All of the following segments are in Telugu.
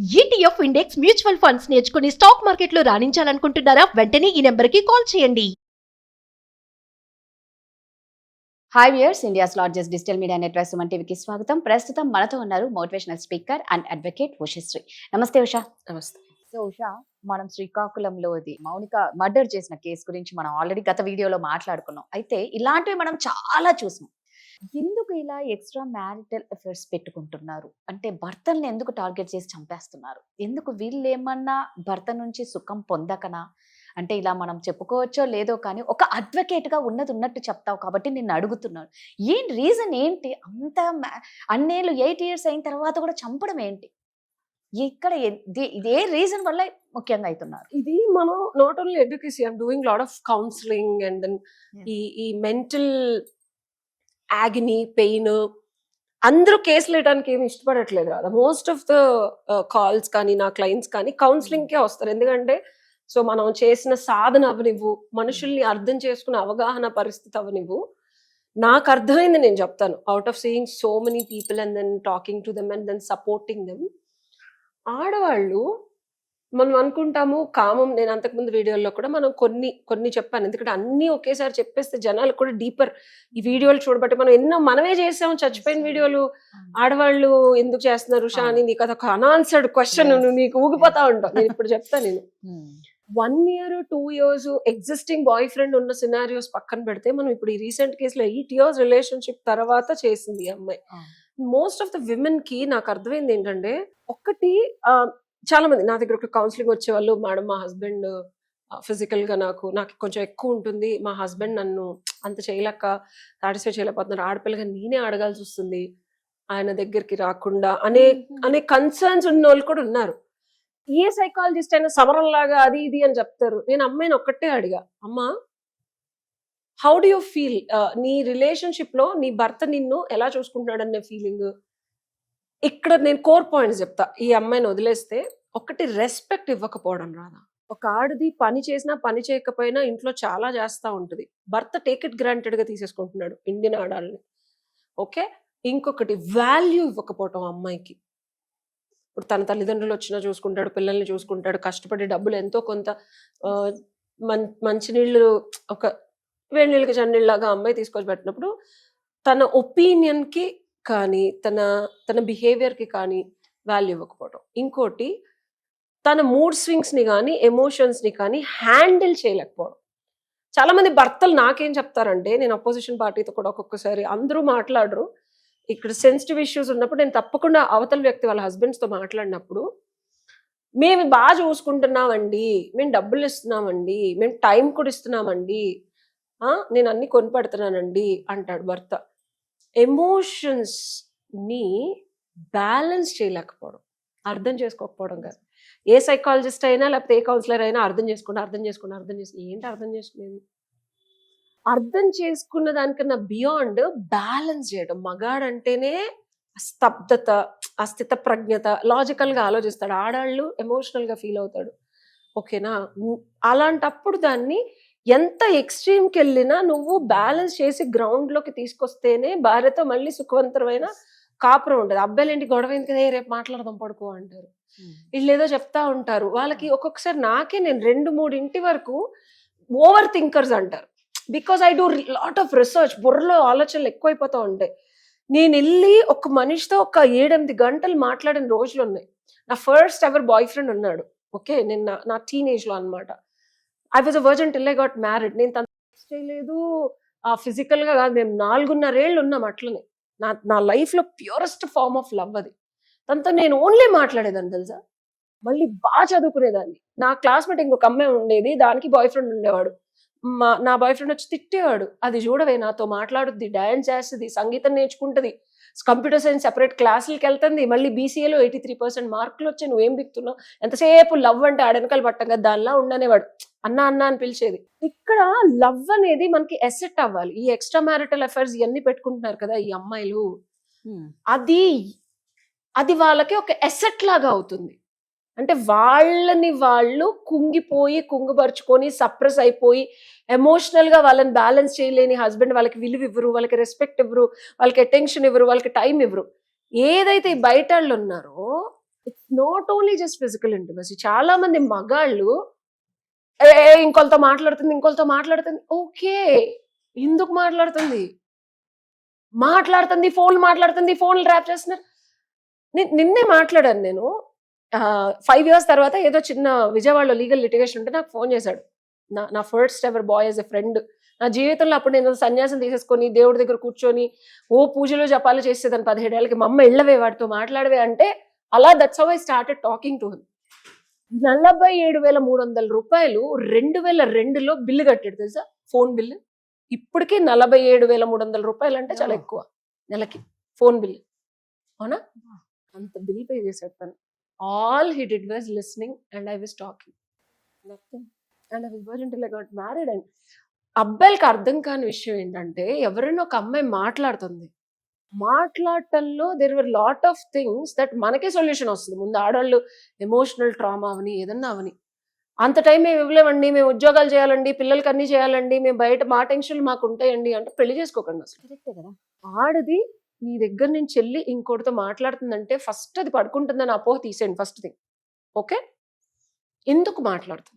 ఈటీఎఫ్ ఇండెక్స్ మ్యూచువల్ ఫండ్స్ నేర్చుకుని స్టాక్ మార్కెట్లో రాణించాలనుకుంటున్నారా? వెంటనే ఈ నెంబర్కి కాల్ చేయండి. Hi viewers, India's largest digital media network Suman టీవీకి స్వాగతం. ప్రస్తుతం మనతో ఉన్నారు motivational speaker and advocate Ushasri. నమస్తే ఉషా. నమస్తే. సో ఉషా, మనం శ్రీకాకుళంలో మౌనిక మర్డర్ చేసిన కేసు గురించి మనం ఆల్రెడీ గత వీడియోలో మాట్లాడుకున్నాం. అయితే ఇలాంటివి మనం చాలా చూసాం. ఎందుకు ఇలా ఎక్స్ట్రా మ్యారిటల్ అఫైర్స్ పెట్టుకుంటున్నారు? అంటే భర్తల్ని ఎందుకు టార్గెట్ చేసి చంపేస్తున్నారు? ఎందుకు వీళ్ళు ఏమన్నా భర్త నుంచి సుఖం పొందకనా? అంటే ఇలా మనం చెప్పుకోవచ్చో లేదో కానీ ఒక అడ్వకేట్గా ఉన్నది ఉన్నట్టు చెప్తావు కాబట్టి నిన్ను అడుగుతున్నాను, ఏం రీజన్ ఏంటి? అంత అన్నేళ్ళు 8 years అయిన తర్వాత కూడా చంపడం ఏంటి? ఇక్కడ ఇదే రీజన్ వల్ల ముఖ్యంగా అవుతున్నారు. ఇది మనం not only education, I'm doing lot of counselling and then ఈ మెంటల్ యాగనీ, పెయిన్, అందరూ కేసులు వేయడానికి ఏమి ఇష్టపడట్లేదు కదా. మోస్ట్ ఆఫ్ ద కాల్స్ కానీ నా క్లయింట్స్ కానీ కౌన్సిలింగ్కే వస్తారు. ఎందుకంటే సో మనం చేసిన సాధన అవనివ్వు, మనుషుల్ని అర్థం చేసుకునే అవగాహన పరిస్థితి అవనివ్వు. నాకు అర్థమైంది నేను చెప్తాను. Out of seeing so many people and then talking to them and then supporting them. ఆడవాళ్ళు మనం అనుకుంటాము కామం. నేను అంతకుముందు వీడియోల్లో కూడా మనం కొన్ని చెప్పాను. ఎందుకంటే అన్నీ ఒకేసారి చెప్పేస్తే జనాలు కూడా డీపర్ ఈ వీడియోలు చూడబట్టి మనం ఎన్నో మనమే చేసాము. చచ్చిపోయిన వీడియోలు ఆడవాళ్ళు ఎందుకు చేస్తున్నారు ఉషా అని నీకు అదొక అనాన్సర్డ్ క్వశ్చన్, నీకు ఊగిపోతా ఉంటావు. నేను ఇప్పుడు చెప్తాను. నేను 1 year 2 years existing boy friend ఉన్న సినారియోస్ పక్కన పెడితే మనం ఇప్పుడు ఈ రీసెంట్ కేసులో 8 years రిలేషన్షిప్ తర్వాత చేసింది ఈ అమ్మాయి. మోస్ట్ ఆఫ్ ద విమెన్ కి నాకు అర్థమైంది ఏంటంటే, ఒకటి చాలా మంది నా దగ్గర ఒక కౌన్సిలింగ్ వచ్చేవాళ్ళు, మేడం మా హస్బెండ్ ఫిజికల్ గా నాకు కొంచెం ఎక్కువ ఉంటుంది, మా హస్బెండ్ నన్ను అంత చేయలేక సాటిస్ఫై చేయలేకపోతున్నారు, ఆడపిల్లగా నేనే అడగాల్సి వస్తుంది ఆయన దగ్గరికి రాకుండా అనే కన్సర్న్స్ ఉన్న వాళ్ళు కూడా ఉన్నారు. ఏ సైకాలజిస్ట్ అయినా సమరం లాగా అది ఇది అని చెప్తారు. నేను అమ్మాయిని ఒక్కటే అడిగా, అమ్మా హౌ డు యూ ఫీల్, నీ రిలేషన్షిప్ లో నీ భర్త నిన్ను ఎలా చూసుకుంటున్నాడు అనే ఫీలింగ్. ఇక్కడ నేను కోర్ పాయింట్స్ చెప్తా. ఈ అమ్మాయిని వదిలేస్తే ఒకటి, రెస్పెక్ట్ ఇవ్వకపోవడం రాదా. ఒక ఆడది పని చేసినా పని చేయకపోయినా ఇంట్లో చాలా చేస్తూ ఉంటుంది. భర్త టేక్ ఇట్ గ్రాంటెడ్ గా తీసేసుకుంటున్నాడు ఇండియన్ ఆడాలని. ఓకే, ఇంకొకటి వాల్యూ ఇవ్వకపోవటం అమ్మాయికి. ఇప్పుడు తన తల్లిదండ్రులు వచ్చినా చూసుకుంటాడు, పిల్లల్ని చూసుకుంటాడు, కష్టపడి డబ్బులు ఎంతో కొంత మంచినీళ్ళు ఒక వేడి నీళ్ళకి చన్నీళ్ళలాగా అమ్మాయి తీసుకొచ్చి పెట్టినప్పుడు తన ఒపీనియన్కి కానీ తన బిహేవియర్కి కానీ వాల్యూ ఇవ్వకపోవడం. ఇంకోటి, తన మూడ్ స్వింగ్స్ని కానీ ఎమోషన్స్ని కానీ హ్యాండిల్ చేయలేకపోవడం. చాలా మంది భర్తలు నాకేం చెప్తారంటే, నేను అపోజిషన్ పార్టీతో కూడా ఒక్కొక్కసారి అందరూ మాట్లాడరు, ఇక్కడ సెన్సిటివ్ ఇష్యూస్ ఉన్నప్పుడు నేను తప్పకుండా అవతల వ్యక్తి వాళ్ళ హస్బెండ్స్తో మాట్లాడినప్పుడు, మేము బాగా చూసుకుంటున్నామండి, మేము డబ్బులు ఇస్తున్నామండి, మేము టైం కూడా ఇస్తున్నామండి, నేను అన్ని కొనిపెడుతున్నానండి అంటాడు భర్త. ఎమోషన్స్ ని బ్యాలెన్స్ చేయలేకపోవడం, అర్థం చేసుకోకపోవడం కాదు. ఏ సైకాలజిస్ట్ అయినా లేకపోతే ఏ కౌన్సిలర్ అయినా అర్థం చేసుకుని ఏంటి అర్థం చేసుకునేది? అర్థం చేసుకున్న దానికన్నా బియాండ్ బ్యాలెన్స్ చేయడం. మగాడంటేనే స్తబ్దత, అస్థిత ప్రజ్ఞత, లాజికల్ గా ఆలోచిస్తాడు. ఆడాళ్ళు ఎమోషనల్ గా ఫీల్ అవుతాడు. ఓకేనా? అలాంటప్పుడు దాన్ని ఎంత ఎక్స్ట్రీమ్కి వెళ్ళినా నువ్వు బ్యాలెన్స్ చేసి గ్రౌండ్ లోకి తీసుకొస్తేనే భార్యతో మళ్ళీ సుఖవంతమైన కాపురం ఉంటుంది. అబ్బాయిలు ఏంటి గొడవ ఎందుకు, రేపు మాట్లాడదాం పడుకో అంటారు. వీళ్ళు ఏదో చెప్తా ఉంటారు. వాళ్ళకి ఒక్కొక్కసారి నేను 2-3 ఇంటి వరకు ఓవర్ థింకర్స్ అంటారు. Because I do lot of research. బుర్రలో ఆలోచనలు ఎక్కువైపోతూ ఉంటాయి. నేను వెళ్ళి ఒక మనిషితో ఒక 7-8 గంటలు మాట్లాడిన రోజులు ఉన్నాయి. నా ఫస్ట్ ఎవర్ బాయ్ ఫ్రెండ్ ఉన్నాడు. ఓకే, నేను నా టీనేజ్ లో అనమాట. I was a virgin till I got married. నేను తను చేయలేదు ఫిజికల్ గా కాదు, మేము 4.5 ఏళ్ళు ఉన్నాం అట్లనే. నా లైఫ్ లో ప్యూరెస్ట్ ఫార్మ్ ఆఫ్ లవ్ అది. తనతో నేను ఓన్లీ మాట్లాడేదాన్ని తెలుసా. మళ్ళీ బాగా చదువుకునేదాన్ని. నా క్లాస్మేట్ ఇంకొక అమ్మాయి ఉండేది, దానికి బాయ్ ఫ్రెండ్ ఉండేవాడు. నా బాయ్ ఫ్రెండ్ వచ్చి తిట్టేవాడు, అది చూడవే నాతో మాట్లాడుద్ది, డాన్స్ చేస్తుంది, సంగీతం నేర్చుకుంటుంది, కంప్యూటర్ సైన్స్ సెపరేట్ క్లాసులకి వెళ్తుంది, మళ్ళీ బీసీఏలో 83% మార్కులు వచ్చాయి, నువ్వేం బిక్తున్నావు, ఎంతసేపు లవ్ అంటే ఆడెనకాలు పట్టం కదా దానిలా ఉండనేవాడు. అన్నా అని పిలిచేది. ఇక్కడ లవ్ అనేది మనకి ఎసెట్ అవ్వాలి. ఈ ఎక్స్ట్రా మ్యారిటల్ అఫైర్స్ ఇవన్నీ పెట్టుకుంటున్నారు కదా ఈ అమ్మాయిలు, అది వాళ్ళకి ఒక ఎసెట్ లాగా అవుతుంది. అంటే వాళ్ళని వాళ్ళు కుంగిపరుచుకొని సప్రెస్ అయిపోయి ఎమోషనల్ గా వాళ్ళని బ్యాలెన్స్ చేయలేని హస్బెండ్ వాళ్ళకి విలువ ఇవ్వరు, వాళ్ళకి రెస్పెక్ట్ ఇవ్వరు, వాళ్ళకి అటెన్షన్ ఇవ్వరు, వాళ్ళకి టైం ఇవ్వరు. ఏదైతే ఈ బయట వాళ్ళు ఉన్నారో not only just physical intimacy. చాలా మంది మగాళ్ళు ఇంకొకరితో మాట్లాడుతుంది. ఓకే, ఎందుకు మాట్లాడుతుంది, ఫోన్లు ట్రాప్ చేస్తున్నారు. నిన్నే మాట్లాడాను నేను. 5 years తర్వాత ఏదో చిన్న విజయవాడలో లీగల్ లిటిగేషన్ ఉంటే నాకు ఫోన్ చేశాడు. నా first ever boy as a friend. నా జీవితంలో అప్పుడు నేను సన్యాసం తీసేసుకొని దేవుడి దగ్గర కూర్చొని పూజలు జపాలు చేసేదాన్ని 17 ఏళ్ళకి. మా అమ్మ ఎళ్ళవే వాడితో మాట్లాడవే అంటే అలా that's how I started talking to him. 47,300 రూపాయలు 2002లో బిల్లు కట్టాడు తెలుసా, ఫోన్ బిల్లు. ఇప్పటికే 47,300 రూపాయలు అంటే చాలా ఎక్కువ నెలకి ఫోన్ బిల్లు. అవునా, అంత బిల్ పే చేశాడు తను. All he did was listening and I was talking, nothing. And I was until I got married. And అబ్బాయిలకి అర్థం కాని విషయం ఏంటంటే, ఎవరైనా ఒక అమ్మాయి మాట్లాడటంలో there were lot of things that మనకే సొల్యూషన్ వస్తుంది. ముందు ఆడవాళ్ళు ఎమోషనల్ ట్రామా అవని ఏదన్నా అవని, అంత టైం మేము ఇవ్వలేమండి, మేము ఉద్యోగాలు చేయాలండి, పిల్లలకి అన్ని చేయాలండి, మేము బయట మా టెన్షన్లు మాకు ఉంటాయండి అంటే పెళ్లి చేసుకోకండి అసలు. కరెక్టే కదా. ఆడది నీ దగ్గర నుంచి వెళ్ళి ఇంకోటితో మాట్లాడుతుందంటే ఫస్ట్ అది పడుకుంటుందని అపోహ తీసేయండి. ఫస్ట్ థింగ్, ఓకే, ఎందుకు మాట్లాడుతుంది?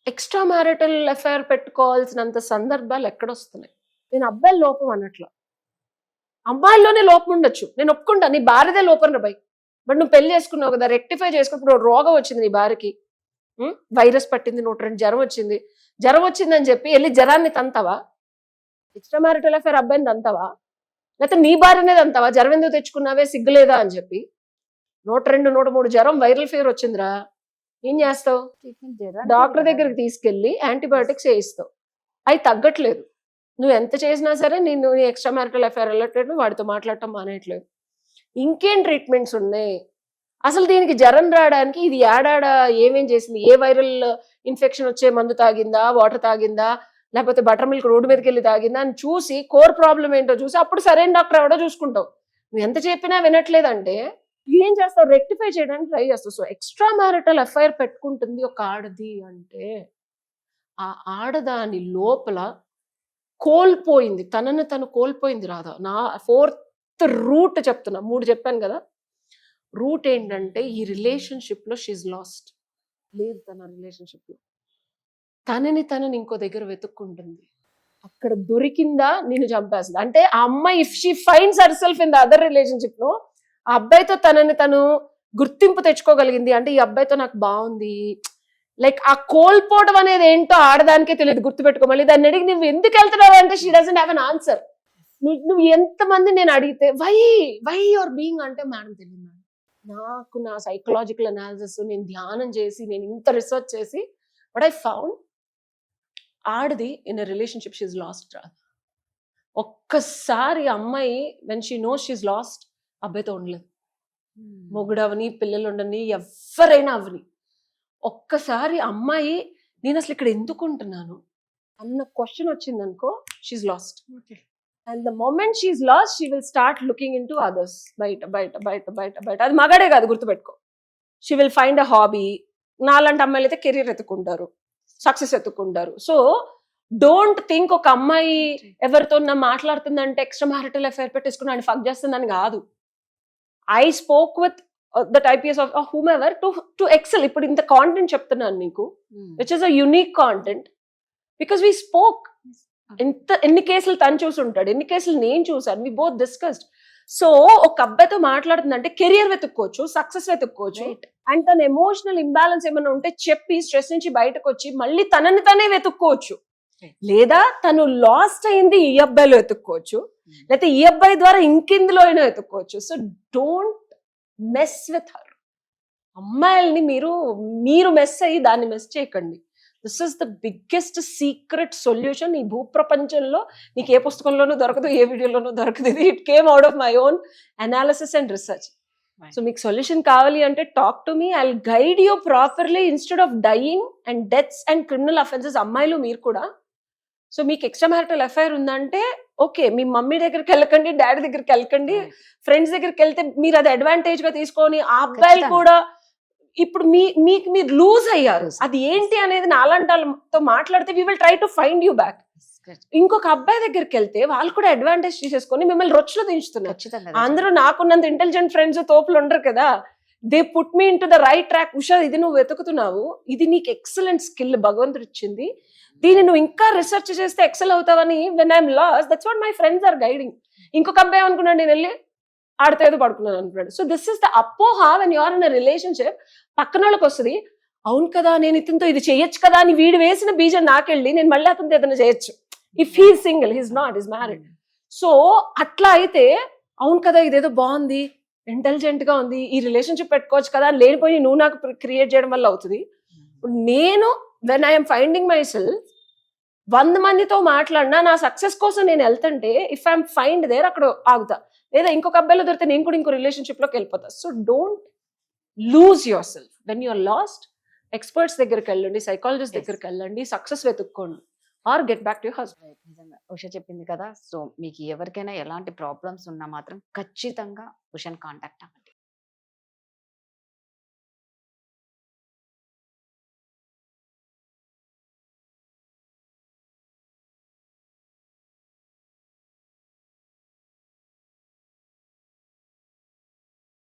ఎక్స్ట్రా మ్యారిటల్ అఫైర్ పెట్టుకోవాల్సినంత సందర్భాలు ఎక్కడొస్తున్నాయి? నేను అబ్బాయిల లోపం అనట్లా, అమ్మాయిల్లోనే లోపం ఉండొచ్చు, నేను ఒప్పుకుంటా. నీ భార్యదే లోపం రా బై. బట్ నువ్వు పెళ్లి చేసుకున్నావు కదా, రెక్టిఫై చేసుకున్నప్పుడు రోగం వచ్చింది నీ భార్యకి, వైరస్ పట్టింది, 102 జ్వరం వచ్చిందని చెప్పి వెళ్ళి జ్వరాన్ని తంతావా? ఎక్స్ట్రా మ్యారిటల్ అఫైర్ అబ్బాయిని తంతావా? లేకపోతే నీ భార్యనే తంతావా? జ్వరం ఎందుకు తెచ్చుకున్నావే, సిగ్గులేదా అని చెప్పి? 102, 103 జ్వరం, వైరల్ ఫీవర్ వచ్చిందిరా, ఏం చేస్తావు? డాక్టర్ దగ్గరికి తీసుకెళ్లి యాంటీబయాటిక్స్ వేయిస్తావు, అవి తగ్గట్లేదు. నువ్వు ఎంత చేసినా సరే నీ ఎక్స్ట్రా మ్యారిటల్ అఫైర్ వెళ్ళట్లేదు, వాడితో మాట్లాడటం మానేయట్లేదు. ఇంకేం ట్రీట్మెంట్స్ ఉన్నాయి అసలు దీనికి? జ్వరం రావడానికి ఇది ఏడాడా ఏమేం చేసింది? ఏ వైరల్ ఇన్ఫెక్షన్ వచ్చే మందు తాగిందా, వాటర్ తాగిందా, లేకపోతే బటర్ మిల్క్ రోడ్డు మీదకి వెళ్ళి తాగిందా అని చూసి కోర్ ప్రాబ్లం ఏంటో చూసి అప్పుడు సరైన డాక్టర్ ఎవడో చూసుకుంటావు. నువ్వు ఎంత చెప్పినా వినట్లేదంటే ఏం చేస్తావు? రెక్టిఫై చేయడానికి ట్రై చేస్తావు. సో ఎక్స్ట్రా మ్యారిటల్ అఫైర్ పెట్టుకుంటుంది ఒక ఆడది అంటే, ఆ ఆడదాని లోపల కోల్పోయింది, తనను తను కోల్పోయింది. రాధా, నా 4th రూట్ చెప్తున్నా, 3 చెప్పాను కదా. రూట్ ఏంటంటే, ఈ రిలేషన్షిప్ లో షీఈ్ లాస్ట్. లేదు, తన రిలేషన్షిప్ లో తనని ఇంకో దగ్గర వెతుక్కుంటుంది. అక్కడ దొరికిందా నిన్ను చంపేస్తుంది. అంటే ఆ అమ్మాయి if she finds her self in the other relationship లో, ఆ అబ్బాయితో తను గుర్తింపు తెచ్చుకోగలిగింది అంటే, ఈ అబ్బాయితో నాకు బాగుంది, లైక్ ఆ కోల్పోవడం అనేది ఏంటో ఆడదానికే తెలియదు. గుర్తుపెట్టుకో. మళ్ళీ దాన్ని అడిగి నువ్వు ఎందుకు వెళ్తున్నావు అంటే she doesn't have an answer. నువ్వు ఎంతమంది నేను అడిగితే వై యువర్ బీయింగ్ అంటే, మేడం తెలియదు మేడం, నాకు నా సైకలాజికల్ అనాలిసిస్, నేను ధ్యానం చేసి, నేను ఇంత రీసెర్చ్ చేసి, బట్ ఐ ఫౌండ్ ఆడది in a relationship she's lost. ఒక్కసారి అమ్మాయి when she knows she's lost, అబ్బాయితో ఉండలేదు. మొగుడు అవని, పిల్లలు ఉండని, ఎవరైనా అవని, ఒక్కసారి అమ్మాయి నేను అసలు ఇక్కడ ఎందుకు ఉంటున్నాను అన్న క్వశ్చన్ వచ్చింది అనుకో, she lost. And the moment she lost, she will start looking into others. బయట అది మగాడే కాదు, గుర్తుపెట్టుకో. She will find a hobby. నాలాంటి అమ్మాయిలు అయితే కెరీర్ ఎత్తుకుంటారు, సక్సెస్ ఎత్తుకుంటారు. సో డోంట్ థింక్ ఒక అమ్మాయి ఎవరితో మాట్లాడుతుందంటే ఎక్స్ట్రా మ్యారిటల్ అఫైర్ పెట్టేసుకుని ఆయన ఫక్ చేస్తుందని కాదు. I spoke with that IPS of whomever to excel. ఇప్పుడు ఇంత కాంటెంట్ చెప్తున్నాను నీకు, which is a unique content, because we spoke. ఎన్ని కేసులు తను చూసి ఉంటాడు, ఎన్ని కేసులు నేను చూసాను, వి బోత్ డిస్కస్డ్. సో ఒక అబ్బాయితో మాట్లాడుతుందంటే కెరియర్ వెతుక్కోవచ్చు, సక్సెస్ వెతుక్కోవచ్చు, అండ్ తన ఎమోషనల్ ఇంబ్యాలెన్స్ ఏమైనా ఉంటే చెప్పి స్ట్రెస్ నుంచి బయటకు వచ్చి మళ్ళీ తనని తనే వెతుక్కోవచ్చు. లేదా తను లాస్ట్ అయింది ఈ అబ్బాయిలో వెతుక్కోవచ్చు, లేకపోతే ఈ అబ్బాయి ద్వారా ఇంకెందులో అయినా వెతుక్కోవచ్చు. So don't mess with her. అమ్మాయిల్ని మీరు మెస్ అయ్యి దాన్ని మెస్ చేయకండి. This is the biggest secret solution. ఈ భూప్రపంచంలో నీకు ఏ పుస్తకంలోనూ దొరకదు, ఏ వీడియోలోనూ దొరకదు. It came out of my own analysis and research. So మీకు సొల్యూషన్ కావాలి అంటే talk to me, I will guide you properly instead of dying and deaths and criminal offences. అమ్మాయిలు మీరు కూడా. సో మీకు ఎక్స్ట్రా మ్యారిటల్ అఫైర్ ఉందంటే ఓకే, మీ మమ్మీ దగ్గరికి వెళ్ళకండి, డాడీ దగ్గరికి వెళ్ళకండి, ఫ్రెండ్స్ దగ్గరికి వెళ్తే మీరు అది అడ్వాంటేజ్ గా తీసుకొని ఆ అబ్బాయిలు కూడా ఇప్పుడు మీకు మీరు లూజ్ అయ్యారు. అది ఏంటి అనేది నాలాంటి వాళ్ళతో మాట్లాడితే we will try to find you back. ఇంకొక అబ్బాయి దగ్గరికి వెళ్తే వాళ్ళు కూడా అడ్వాంటేజ్ తీసేసుకొని మిమ్మల్ని రొచ్చులో దించుతున్నారు. అందరూ నాకున్నంత ఇంటెలిజెంట్ ఫ్రెండ్స్ తోపులు ఉండరు కదా. They put me in to the right track. Usha, ఇది నువ్వు వెతుకుతున్నావు, ఇది నీకు ఎక్సలెంట్ స్కిల్ భగవంతుడు ఇచ్చింది, దీన్ని నువ్వు ఇంకా రిసెర్చ్ చేస్తే ఎక్సెల్ అవుతావని when I'm lost, that's what my friends are guiding. ఇంకొక అబ్బాయి అనుకున్నాడు, నేను వెళ్ళి ఆడితే ఏదో పడుకున్నాను అనుకున్నాడు. సో దిస్ ఇస్ ద అపోహ when you are in a relationship. పక్కన వాళ్ళకి వస్తుంది, అవును కదా నేను ఇతనితో ఇది చేయొచ్చు కదా అని వీడు వేసిన బీజం నాకెళ్ళి నేను మళ్ళీ అతనితో ఏదైనా చేయొచ్చు. If he single, he's not, is married. So అట్లా అయితే అవును కదా ఇదేదో బాగుంది, ఇంటెలిజెంట్ గా ఉంది, ఈ రిలేషన్షిప్ పెట్టుకోవచ్చు కదా అని లేనిపోయి నువ్వు నాకు క్రియేట్ చేయడం వల్ల అవుతుంది. నేను when I'm finding my self 100 మందితో మాట్లాడినా నా సక్సెస్ కోసం నేను వెళ్తుంటే ఇఫ్ ఐఎమ్ ఫైండ్ దేర్ అక్కడ ఆగుతా, లేదా ఇంకొక అబ్బాయిలో దొరికితే నేను కూడా ఇంకో రిలేషన్షిప్ లోకి వెళ్ళిపోతా. So don't lose yourself. When you're lost, experts దగ్గరికి వెళ్ళండి, సైకాలజిస్ట్ దగ్గరికి వెళ్ళండి, సక్సెస్ వెతుక్కోండి, or get back to your husband. నిజంగా ఉష చెప్పింది కదా. సో మీకు ఎవరికైనా ఎలాంటి ప్రాబ్లమ్స్ ఉన్నా మాత్రం ఖచ్చితంగా ఉషని కాంటాక్ట్ అవ్వండి.